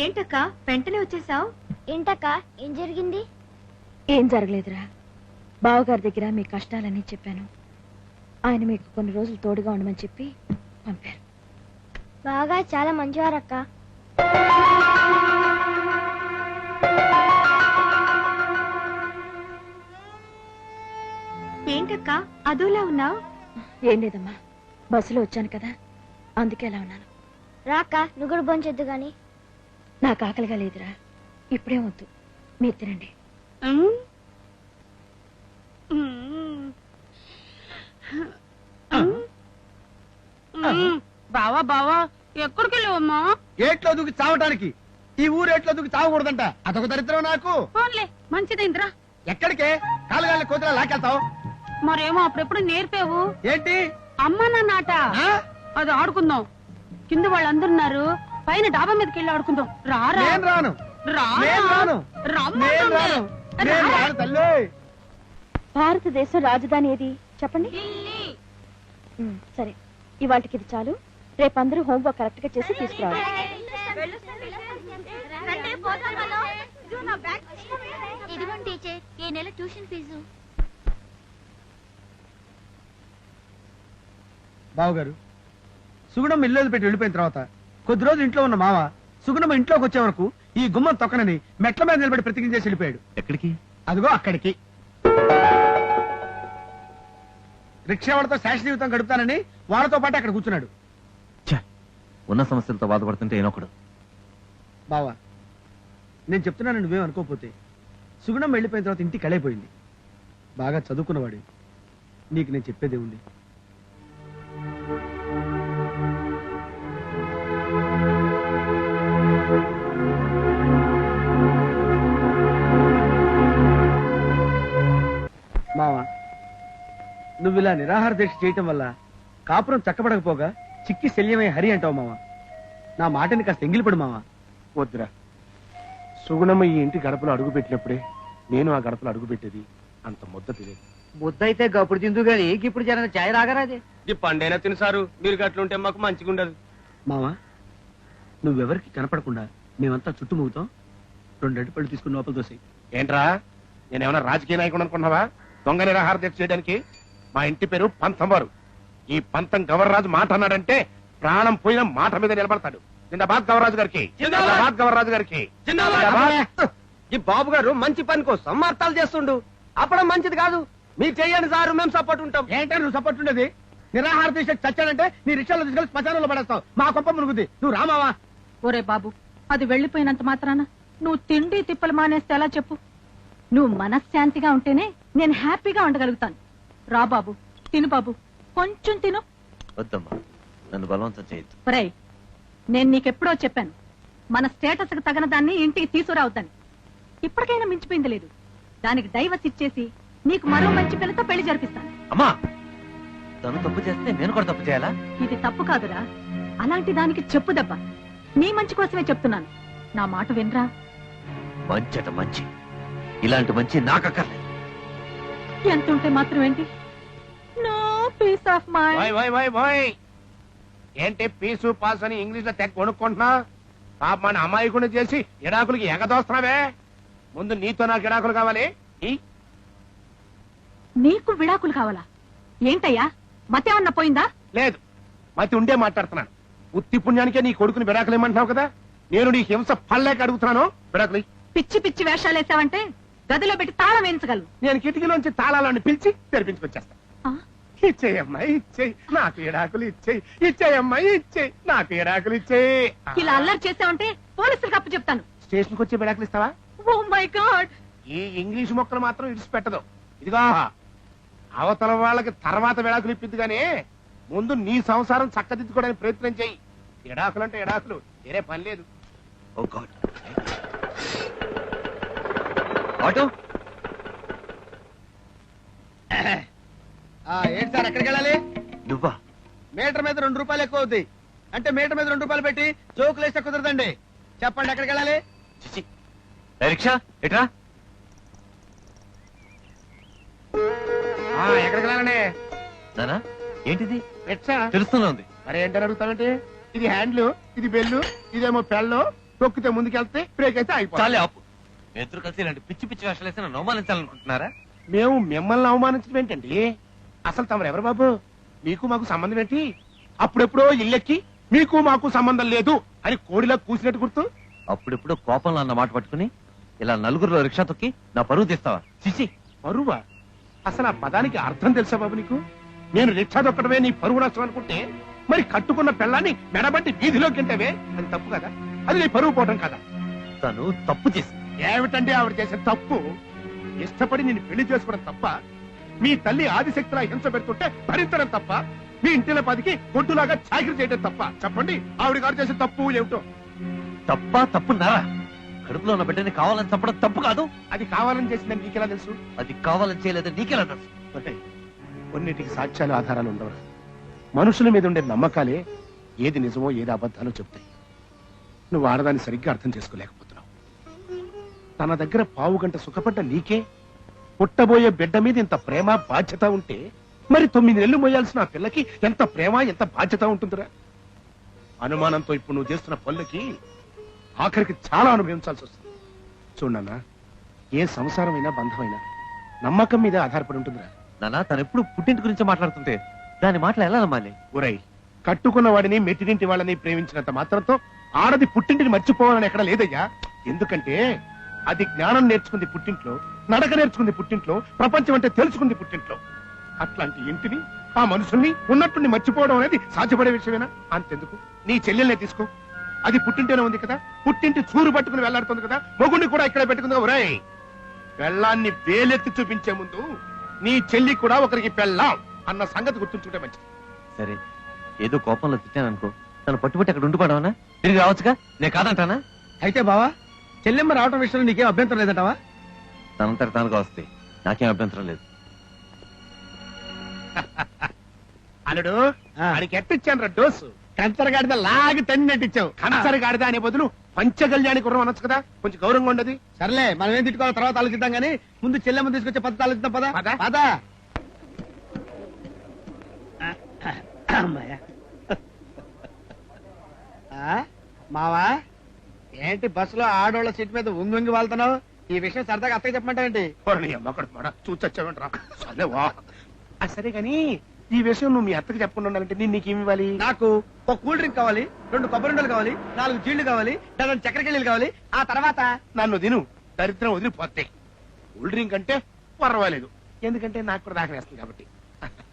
ఏంటక్క వెంటనే వచ్చేసావు? ఏంటక్క ఏం జరిగింది? ఏం జరగలేదురా. బావగారి దగ్గర మీ కష్టాలన్నీ చెప్పాను. ఆయన మీకు కొన్ని రోజులు తోడుగా ఉండమని చెప్పి పంపారు. బాగా చాలా మంచివారక్క. ఏంటక్క అదోలా ఉన్నావు? ఏం లేదమ్మా, బస్సులో వచ్చాను కదా అందుకే అలా ఉన్నాను. రాక నువ్వు కూడా భోంచొద్దు గాని. నాకు ఆకలిగా లేదురా, ఇప్పుడే వద్దు, మీరు తినండి. బావా బావా ఎక్కడికి వెళ్ళావమ్మా? ఏట్లో దూకి చావటానికి. ఈ ఊరు ఏట్లో దూకి చావకూడదంట. అదొక దరిద్రం నాకు. ఫోన్లే మంచిదైందిరా. ఎక్కడికే కాలుగాళ్ళ కోతులా లాకెళ్తావు? మరేమో అప్పుడెప్పుడు నేర్పావు ఏంటి? అమ్మ నాన్న ఆట అది ఆడుకుందాం. కింద వాళ్ళందరున్నారు, పైన డాబా మీదకి వెళ్ళి ఆడుకుందాం. రారా. నేను రాను. నేను రాను. నేను రాను. నేను రాను తల్లి. భారతదేశం రాజధాని ఏది చెప్పండి. సరే, ఇవాళకి ఇది చాలు. రేపు అందరూ హోంవర్క్ కరెక్ట్ గా చేసి తీసుకురావాలి. ఇదిగోండి టీచర్, ఈ నెల ట్యూషన్ ఫీజు. బావగారు, సుగుణమ్మ ఇల్లు పెట్టి వెళ్ళిపోయిన తర్వాత కొద్ది రోజులు ఇంట్లో ఉన్న మావ సుగుణమ్మ ఇంట్లోకి వచ్చే వరకు ఈ గుమ్మం తొక్కనని మెట్ల మీద నిలబడి ప్రతిజ్ఞ చేసి వెళ్ళిపోయాడు. ఎక్కడికి? అదిగో అక్కడికి. రిక్షా వాళ్ళతో శాశ్వత జీవితం గడుపుతానని వాళ్ళతో పాటు అక్కడ కూర్చున్నాడు. ఉన్న సమస్యలతో బాధపడుతుంటే ఏనొకడు. బావా, నేను చెప్తున్నాను, నువ్వేం అనుకోపోతే. సుగుణమ్మ వెళ్ళిపోయిన తర్వాత ఇంటికి కళైపోయింది. బాగా చదువుకున్నవాడు. నీకు నేను చెప్పేదే ఉంది. మావా, నువ్వు ఇలా నిరాహార దీక్ష చేయటం వల్ల కాపురం చక్కబడకపోగా చిక్కి శల్యమై హరి అంటావు మావా. నా మాటని కాస్త ఎంగిలిపడు మావా. వద్దురా, సుగుణమ్మ ఈ ఇంటి గడపలో అడుగు పెట్టినప్పుడే నేను ఆ గడపలో అడుగు పెట్టేది. అంత ముద్ద తినేది. ముద్ద అయితే గప్పుడు తిందు గాని ఇప్పుడు జనం చాయ్ రాగరాది. ఈ పండైనా తినసారు. మీరు గట్లుంటే మాకు మంచిగా ఉండదు. మావా, నువ్వెవరికి కనపడకుండా మేమంతా చుట్టుముగుతాం. 2 అరటిపళ్ళు తీసుకుని లోపల దోసేయ్. ఏంట్రా, నేనేమన్నా రాజకీయ నాయకుడు అనుకున్నావా దొంగ నిరాహార దీక్ష చేయడానికి? మా ఇంటి పేరు పంతం వారు. ఈ పంతం గవర్రాజు మాట అన్నాడంటే ప్రాణం పోయిన మాట మీద నిలబడతాడు. జిందాబాద్ గవర్రాజు గారికి. జిందాబాద్ గవర్రాజు గారికి. ఈ బాబు గారు మంచి పని కోసం మార్తాలు చేస్తుండు. అప్పడం మంచిది కాదు. మీరు చెయ్యండి సారు, మేము సపోర్ట్ ఉంటాం. ఏంటంటే నువ్వు సపోర్ట్ ఉండేది? నిరాహార దీక్ష చచ్చాడంటే నీ రిక్షాలో తీసుకెళ్లి శ్మశానంలో పడేస్తావు. మా కొంప మునుగుద్ది. నువ్వు రామావా? ఒరే బాబు, అది వెళ్ళిపోయినంత మాత్రాన నువ్వు తిండి తిప్పలు మానేస్తే ఎలా చెప్పు? నువ్వు మనశ్శాంతిగా ఉంటేనే నేను హ్యాపీగా ఉండగలుగుతాను. రా బాబు, తిను బాబు, కొంచెం తిను. వద్దమ్మా, నన్ను బలవంతం చేయొద్దు. ఒరేయ్, నేను నీకెప్పుడో చెప్పాను, మన స్టేటస్ కు తగిన దాన్ని ఇంటికి తీసుకురావద్దని. ఇప్పటికైనా మించిపోయింది లేదు. దానికి డైవర్స్ ఇచ్చేసి నీకు మరో మంచి పిల్లతో పెళ్లి జరిపిస్తాను. అమ్మా, తను తప్పు చేస్తే నేను కూడా తప్పు చేయాలా? ఇది తప్పు కాదురా, అలాంటి దానికి చెప్పు దెబ్బ. నీ మంచి కోసమే చెప్తున్నాను, నా మాట వినరా. మంచట మంచి, ఇలాంటి మంచి నాకక్కర్లేదు. ఎంత ఉంటే మాత్రం ఏంటి? No peace of mind. ఏంటి పీసు పాస్ అని ఇంగ్లీష్ లో తెగ కొనుక్కుంటున్నా? పాప మన అమాయకుని చేసి ఎడాకులకి ఎగదోస్తున్నావే. ముందు నీతో నాకు ఎడాకులు కావాలి. నీకు విడాకులు కావాలా? ఏంటయ్యా, మతేమన్నా పోయిందా? లేదు, మతి ఉండే మాట్లాడుతున్నాను. ఉత్తి పుణ్యానికే నీ కొడుకుని విడాకులు ఇమ్మంటున్నావు కదా. నేను నీ హింస పళ్ళేక అడుగుతున్నాను. విడాకులు పిచ్చి పిచ్చి వేషాలు వేసావంటే గదిలో పెట్టి తాళం వేయించగలను. నేను కిటికీలోంచి తాళాలని పిలిచి తెరిపించుకొచ్చేస్తా. ఆ? ఇచ్చేయమ్మా, ఇచ్చేయి నాకు ఎడాకులు. ఇచ్చేయి, ఇచ్చేయమ్మా, ఇచ్చేయి నాకు ఎడాకులు. ఇచ్చేయి. ఇలా అల్లరి చేసావంటే పోలీసులకు అప్పు చెప్తాను. స్టేషన్కి వచ్చి విడాకులు ఇస్తావా? ఓ మై గాడ్, ఈ ఇంగ్లీష్ మొక్కలు మాత్రం ఇడిచిపెట్టదు. ఇదిగో, అవతల వాళ్ళకి తర్వాత విడాకులు ఇప్పిద్ది గానీ ముందు నీ సంసారం చక్కదిద్దుకోవడానికి ప్రయత్నం చెయ్యి. ఎడాకులు అంటే ఎడాకులు, వేరే పని లేదు. ఓ గాడ్. ఆటో ఏంటి సార్, ఎక్కడికి వెళ్ళాలి? నువ్వా? మీటర్ మీద 2 రూపాయలు ఎక్కువ అవుతాయి. అంటే మీటర్ మీద 2 రూపాయలు పెట్టి జోకులు వేస్తే కుదరదండి. చెప్పండి, ఎక్కడికి వెళ్ళాలి? రిక్షా ఎట్రా? ఎక్కడికి వెళ్ళాలండి? నానా, ఏంటిది? రిక్షా తెలుస్తూనే ఉంది. మరి ఏంటని అడుగుతానంటే, ఇది హ్యాండ్లు, ఇది బెల్లు, ఇదేమో పెళ్ళు, తొక్కితే ముందుకెళ్తే బ్రేక్ అయితే అయిపోతుంది. చాలే ఆపు. మీ ఇద్దరు కలిసి ఇలాంటి పిచ్చి పిచ్చి వేషాలు వేసి నన్ను అవమానించాలనుకుంటున్నారా? మేము మిమ్మల్ని అవమానించడం ఏంటండి? అసలు తమరు ఎవరు బాబు? మీకు మాకు సంబంధం ఏంటి? అప్పుడెప్పుడో ఇల్లెక్కి మీకు మాకు సంబంధం లేదు అని కోడిలా కూసినట్టు గుర్తు. అప్పుడిప్పుడు కోపంలో అన్న మాట పట్టుకుని ఇలా నలుగురిలో రిక్షా తొక్కి నా పరువు తీస్తావా? చిచి. పరువా? అసలు ఆ పదానికి అర్థం తెలుసా బాబు నీకు? నేను రిక్షా దొక్కడమే నీ పరువు నష్టం అనుకుంటే మరి కట్టుకున్న పెళ్ళాన్ని మెడబట్టి వీధిలోకి గెంటవే, అది తప్పు కదా? అది నీ పరువు పోవడం కదా? తను తప్పు చేసి ఏమిటండి ఆవిడ చేసే తప్పు? ఇష్టపడి నేను పెళ్లి చేసుకోవడం తప్ప? మీ తల్లి ఆదిశక్తిలా హింస పెడుతుంటే భరించడం తప్ప? మీ ఇంటిల పదికి కొట్టులాగా చాకరీ చేయడం తప్ప? చెప్పండి, ఆవిడ గారు చేసే తప్పు ఏమిటో? తప్పున్నారా? కడుపులో ఉన్న బిడ్డని కావాలని చంపడం తప్పు కాదు. అది కావాలని చేసిందని నీకెలా తెలుసు? అది కావాలని చేయలేదని నీకెలా తెలుసు? కొన్నిటికి సాక్ష్యాలు ఆధారాలు ఉండవు. మనుషుల మీద ఉండే నమ్మకాలే ఏది నిజమో ఏది అబద్ధాలో చెప్తాయి. నువ్వు ఆడదాన్ని సరిగ్గా అర్థం చేసుకోలేకపోతున్నావు. తన దగ్గర పావు గంట సుఖపడ్డ నీకే పుట్టబోయే బిడ్డ మీద ఇంత ప్రేమ బాధ్యత ఉంటే మరి 9 నెలలు మోయాల్సిన ఆ పిల్లకి ఎంత ప్రేమ ఎంత బాధ్యత ఉంటుందిరా? అనుమానంతో ఇప్పుడు నువ్వు చేస్తున్న పనులకి ఆఖరికి చాలా అనుభవించాల్సి వస్తుంది. చూడన్నా, ఏ సంసారమైనా బంధమైనా నమ్మకం మీద ఆధారపడి ఉంటుందిరా. నాన్న, తను ఎప్పుడు పుట్టింటి గురించి మాట్లాడుతుంటే దాని మాటలు ఎలా నమ్మాలి? ఒరేయ్, కట్టుకున్న వాడిని మెట్టినింటి వాళ్ళని ప్రేమించినంత మాత్రంతో ఆడది పుట్టింటిని మర్చిపోవాలని ఎక్కడ లేదయ్యా. ఎందుకంటే అది జ్ఞానం నేర్చుకుంది పుట్టింట్లో, నడక నేర్చుకుంది పుట్టింట్లో, ప్రపంచం అంటే తెలుసుకుంది పుట్టింట్లో. అట్లాంటి ఇంటిని ఆ మనుషుల్ని ఉన్నట్టుండి మర్చిపోవడం అనేది సాధ్యపడే విషయమేనా? అంతెందుకు, నీ చెల్లెల్నే తీసుకో. అది పుట్టింటేనే ఉంది కదా, పుట్టింటి చూరు పట్టుకుని వెళ్లాడుతుంది కదా, మొగుడిని కూడా ఇక్కడ పెట్టుకుంది. ఒరేయ్, పెళ్ళాన్ని వేలెత్తి చూపించే ముందు నీ చెల్లి కూడా ఒకరికి పెళ్ళాం అన్న సంగతి గుర్తుంచుకుంటే మంచిది. సరే, ఏదో కోపంలో తిట్టాననుకో, తను పట్టుబట్టి అక్కడ ఉండిపోవడమనా? తిరిగి రావచ్చుగా, నేను కాదంటానా? అయితే బావా, చెల్లెమ్మ రావటం విషయంలో నీకేం అభ్యంతరం లేదంటావా? తనంతట తానుగా వస్తే నాకేం అభ్యంతరం లేదు. అల్లుడు, ఆడికి ఎట్టిచ్చాను రా డోసు? కంచరగాడిద లాగి తన్ని నెట్టిచ్చావు. కనసరిగాడిద అనే బదులు పంచగల్యాణి గుర్రం అనొచ్చు కదా, కొంచెం గౌరవంగా ఉండదు. సర్లే, మనం ఏం తిట్టుకోవాలో తర్వాత ఆలోచిద్దాం గానీ ముందు చెల్లెమ్మ తీసుకొచ్చే పద్ధతి ఆలోచిద్దాం. పదా పద. పదా. అమ్మాయ. మావా, ఏంటి బస్సులో ఆడోళ్ళ సీట్ మీద ఉంగి వాళ్తున్నావు? ఈ విషయం సరదాగా అత్తగా చెప్పమంటావేంటి? చూచొచ్చావేంట్రా? సరే వా. సరే గాని ఈ విషయం నువ్వు మీ అత్తకి చెప్పకుండా ఉండాలంటే నేను నీకేమి ఇవ్వాలి? నాకు ఒక కూల్ డ్రింక్ కావాలి, 2 కొబ్బరిండలు కావాలి, 4 జీళ్లు కావాలి, 2 చక్కెరకెళ్ళీలు కావాలి. ఆ తర్వాత నన్ను తిను, దరిద్రం వదిలిపోతాయి. కూల్ డ్రింక్ అంటే పర్వాలేదు, ఎందుకంటే నాకు కూడా దాకనేస్తుంది కాబట్టి.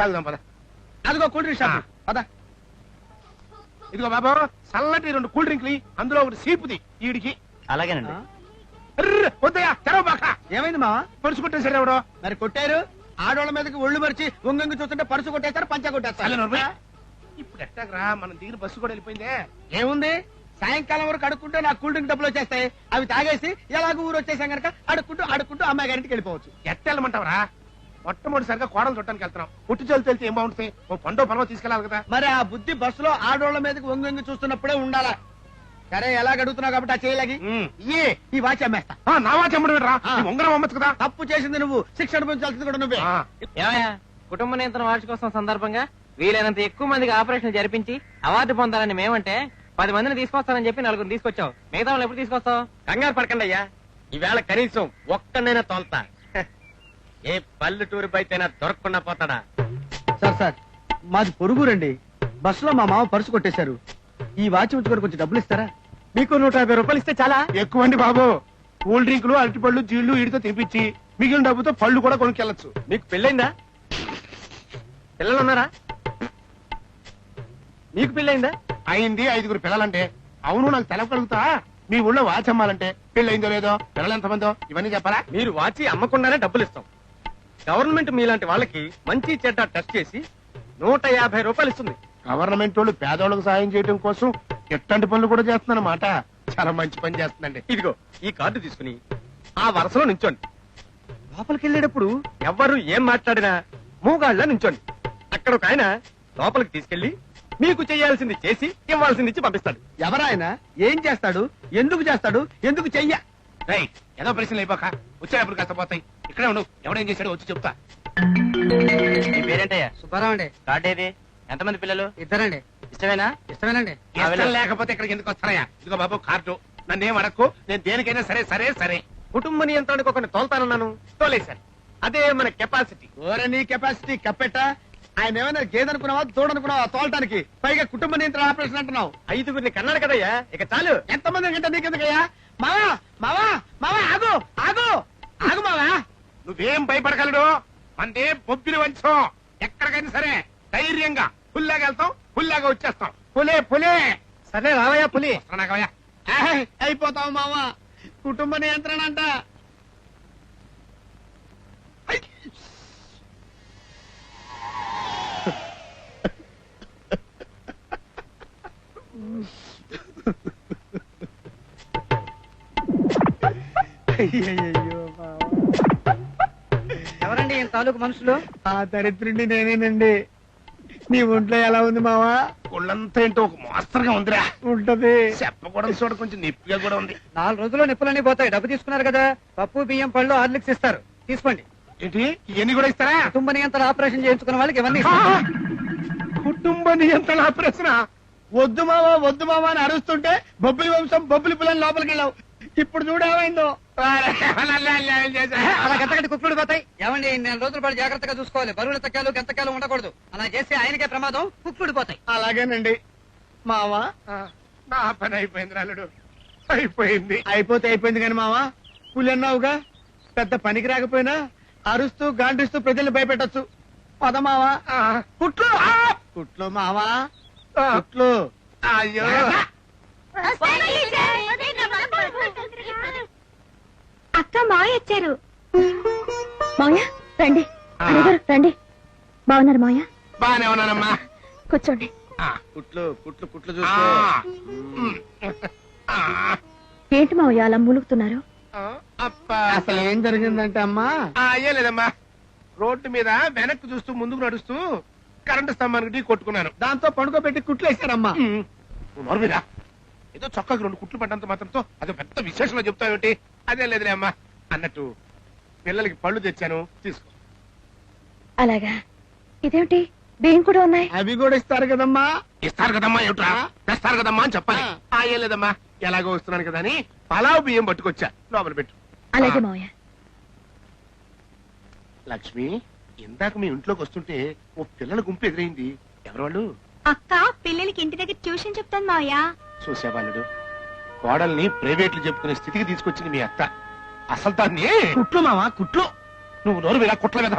తాగుదాం పద. అదిగో కూల్ డ్రింక్ షాప్. పద. ఇదిగో బాబా, చల్లటి 2 కూల్ డ్రింక్లు, అందులో ఒకటి సీపుది ఈడికి. అలాగేనండి. వద్దయా, తెరవబాక. ఏమైంది మావా? పరుసు కొట్టేశారు ఎవడో. మరి కొట్టారు. ఆడోళ్ళ మీదకి ఒళ్ళు మరిచి ఉంగంగి చూస్తుంటే పరుసు కొట్టేస్తారు, పంచ కొట్టేస్తారు. ఇప్పుడు ఎట్టాగరా, మనం దిగిన బస్సు కూడా వెళ్ళిపోయిందే. ఏముంది, సాయంకాలం వరకు అడుక్కుంటే నాకు కూల్ డ్రింక్ డబ్బులు వచ్చేస్తాయి. అవి తాగేసి ఎలాగో ఊరు వచ్చేసాం కనుక అడుక్కుంటూ అమ్మాయి గారింటికి వెళ్ళిపోవచ్చు. ఎట్టెళ్ళమంటావరా? మొట్టమొదటిసారిగా కోడలు చుట్టానికి వెళ్తున్నాం. పుట్టి చల్లి వెళ్తే ఏం బాగుంటుంది? ఓ పండో పర్వ తీసుకెళ్ళాలి కదా. మరి ఆ బుద్ధి బస్సులో ఆడోళ్ళ మీదకి వంగి చూస్తున్నప్పుడే ఉండాలా. సరే, ఎలాగ అడుగుతున్నావు కాబట్టి ఆ చేయలాగి ఈ వాచ్ అమ్మేస్తా. నా వాచ్ అమ్మడం రా, ఉంగరం అమ్మచ్చు కదా. తప్పు చేసింది నువ్వు, శిక్ష అనుభవించాల్సింది కూడా నువ్వే. కుటుంబ నియంత్రణ వార్షికోత్సవం సందర్భంగా వీలైనంత ఎక్కువ మందికి ఆపరేషన్ జరిపించి అవార్డు పొందాలని మేమంటే 10 మందిని తీసుకొస్తానని చెప్పి 4 తీసుకొచ్చావు. మిగతా వాళ్ళు ఎప్పుడు తీసుకొస్తావు? కంగారు పడకండి అయ్యా, ఈవేళ కనీసం ఒక్కనైనా తోలుతా. ఏ పల్లెటూరు బయటైనా దొరకకుండా పోతాడా? సార్, మాది పొరుగురండి. బస్సులో మా మామ పరుసు కొట్టేశారు. ఈ వాచ్ ఉంచుకొని కొంచెం డబ్బులు ఇస్తారా? మీకు 150 రూపాయలు ఇస్తే చాలా. ఎక్కువండి బాబు. కూల్ డ్రింకులు, అరటిపళ్ళు, జీళ్లు వీడితో తెప్పించి మిగిలిన డబ్బుతో పళ్ళు కూడా కొనుక్కెళ్ళచ్చు. మీకు పెళ్ళైందా? పిల్లలు ఉన్నారా? మీకు పెళ్ళైందా? అయింది, 5 పిల్లలంటే. అవును, నాకు తెలపగలుగుతా. మీ ఊళ్ళో వాచ్ అమ్మాలంటే పెళ్ళైందో లేదో, పిల్లలు ఎంతమందో, ఇవన్నీ చెప్పాలా? మీరు వాచి అమ్మకుండానే డబ్బులు ఇస్తాం. గవర్నమెంట్ మీలాంటి వాళ్ళకి మంచి చెడ్డ టెస్ట్ చేసి 150 రూపాయలు ఇస్తుంది. గవర్నమెంట్ వాళ్ళు పేదోళ్ళకు సాయం చేయడం కోసం ఎట్లాంటి పనులు కూడా చేస్తుందన్నమాట. చాలా మంచి పని చేస్తుందండి. ఇదిగో ఈ కార్డు తీసుకుని ఆ వరుసలో నించోండి. లోపలికి వెళ్ళేటప్పుడు ఎవ్వరు ఏం మాట్లాడినా మూగాళ్ళ నించోండి. అక్కడ ఒక ఆయన లోపలికి తీసుకెళ్లి మీకు చేయాల్సింది చేసి ఇవ్వాల్సింది ఇచ్చి పంపిస్తాడు. ఎవరాయన? ఏం చేస్తాడు? ఎందుకు చేస్తాడు? ఎందుకు చెయ్య? ఏదో ప్రశ్నలు అయిపోక వచ్చేటప్పుడు కాస్త పోతాయి. ఇక్కడే ఉండు, ఎవడేం చేశాడో వచ్చి చెప్తా. నీ పేరేంటయ్యా? సుబ్బారావు అండి. కార్డు ఏది? ఎంతమంది పిల్లలు? 2 ఇష్టమేనా? ఇష్టమేనండి. ఇష్టం లేకపోతే ఇక్కడికి ఎందుకు వస్తారయ్యా? ఇదిగో బాబు కార్డు, నన్నేం అడక్కు, నేను దేనికైనా సరే సరే సరే. కుటుంబ నియంత్రణకు ఒకరిని తోలుతానన్నాను, తోలేశాను. అదే మన కెపాసిటీ. ఓరే నీ కెపాసిటీ కప్పెట్ట. ఆయన ఏమైనా గేదనుకున్నావా తోడనుకున్నావా తోలటానికి? పైగా కుటుంబ నియంత్రణ ఆపరేషన్ అంటున్నావు. 5గురిని కన్నాడు కదయ్యా, ఇక చాలు. ఎంతమంది కంటే నీకెందుకయ్యా? మావా మావా మావా ఆగు ఆగు ఆగు మావా. నువ్వేం భయపడగలడు? మందే బొబ్బిలి వంచం. ఎక్కడికైనా సరే ధైర్యంగా పుల్లాగా వెళ్తాం, పుల్లాగా వచ్చేస్తాం. పులే పులే. సరే రావయ్యా పులి. వస్తున్నాగా. అయిపోతావు మావా. కుటుంబ నియంత్రణ అంట. ఎవరండి ఈయన తాలూకు మనుషులు? ఆ దరిద్రుండి నేనేనండి. నీ ఒంట్లో ఎలా ఉంది మావా? ఒళ్ళంతా ఏంటో ఒక మోస్తరుగా ఉందిరా. ఉంటది. చెప్పకూడదు చూడ, కొంచెం నొప్పిగా కూడా ఉంది. 4 రోజుల్లో నిప్పులన్నీ పోతాయి. డబ్బు తీసుకున్నారు కదా, పప్పు బియ్యం పళ్ళు హార్లిక్స్ ఇస్తారు, తీసుకోండి. ఏంటి ఇవన్నీ కూడా ఇస్తారా? కుటుంబ నియంత్రణ ఆపరేషన్ చేయించుకున్న వాళ్ళకి ఇవన్నీ ఇస్తారు. కుటుంబ నియంత్రణ ఆపరేషన్? వద్దు మావా అని అరుస్తుంటే బొబ్బిలి వంశం బొబ్బిలి పిల్లలు లోపలికి వెళ్ళావు. ఇప్పుడు చూడేమైందో. అలా గంటగంట కుక్కుడు పోతాయి. ఏమండి 4 రోజుల పాటు జాగ్రత్తగా చూసుకోవాలి. బరువుల తక్కాలు గంతకాలు ఉండకూడదు. అలా చేస్తే ఆయనకే ప్రమాదం, కుక్కుడు పోతాయి. అలాగేనండి మావా. నా పని అయిపోయింది రాలుడు, అయిపోయింది. అయిపోతే అయిపోయింది కానీ మావా, పులి అన్నావుగా, పెద్ద పనికి రాకపోయినా అరుస్తూ గాండిస్తూ ప్రజల్ని భయపెట్టచ్చు. పద మావా. కుట్లు కుట్లు మావా, కుట్లు. అయ్యో అక్క మాయ వచ్చారు. మావయ్య రండి. అయ్యగారు, రండి. బాగున్నారు మావయ్య? బానే ఉన్నానమ్మా. కూర్చోండి. కుట్లు కుట్లు కుట్లు ఆ, చూసుకో. ఆ, ఏంటి మావయ్య అలా మూలుగుతున్నారు? అబ్బా. అసలు ఏం జరిగిందంటే అమ్మా, ఏం లేదమ్మా, రోడ్డు మీద వెనక్కి చూస్తూ ముందుకు నడుస్తూ కరెంటు స్తంభానికి ఢీ కొట్టుకున్నాను. దాంతో పడుకోబెట్టి కుట్లేశారమ్మా. నోరుమీరా, ఏదో చొక్కాకి 2 కుట్లు పడ్డంత మాత్రంతో అది పెద్ద విశేషంగా చెప్తావేంటి? అదే లేదులే అమ్మా. అన్నట్టు పిల్లలకి పళ్ళు తెచ్చాను, తీసుకో. అలాగా? ఇదేమిటి బియ్యం కూడా ఉన్నాయి? అవి కూడా ఇస్తారు కదమ్మా. ఇస్తారు కదమ్మా, ఏమిట్రా తెస్తారు కదమ్మా అని చెప్పాలి. ఏం లేదమ్మా, ఎలాగో వస్తున్నాను కదా అని పలావ్ బియ్యం పట్టుకొచ్చా, లోపల పెట్టు. అలాగే మావయ్య. లక్ష్మి, ఇందాక మీ ఇంట్లోకి వస్తుంటే ఓ పిల్లల గుంపు ఎదురైంది. ఎవరు వాళ్ళు? అక్క పిల్లలకి ఇంటి దగ్గర ట్యూషన్ చెప్తాను మావయ్య. చూసేవాళ్ళుడు, కోడల్ని ప్రైవేట్లు చెప్పుకునే స్థితికి తీసుకొచ్చింది మీ అత్త. అసలు దాన్ని కుట్లు మావా కుట్లు. నువ్వు నోరు మీద కుట్ల మీద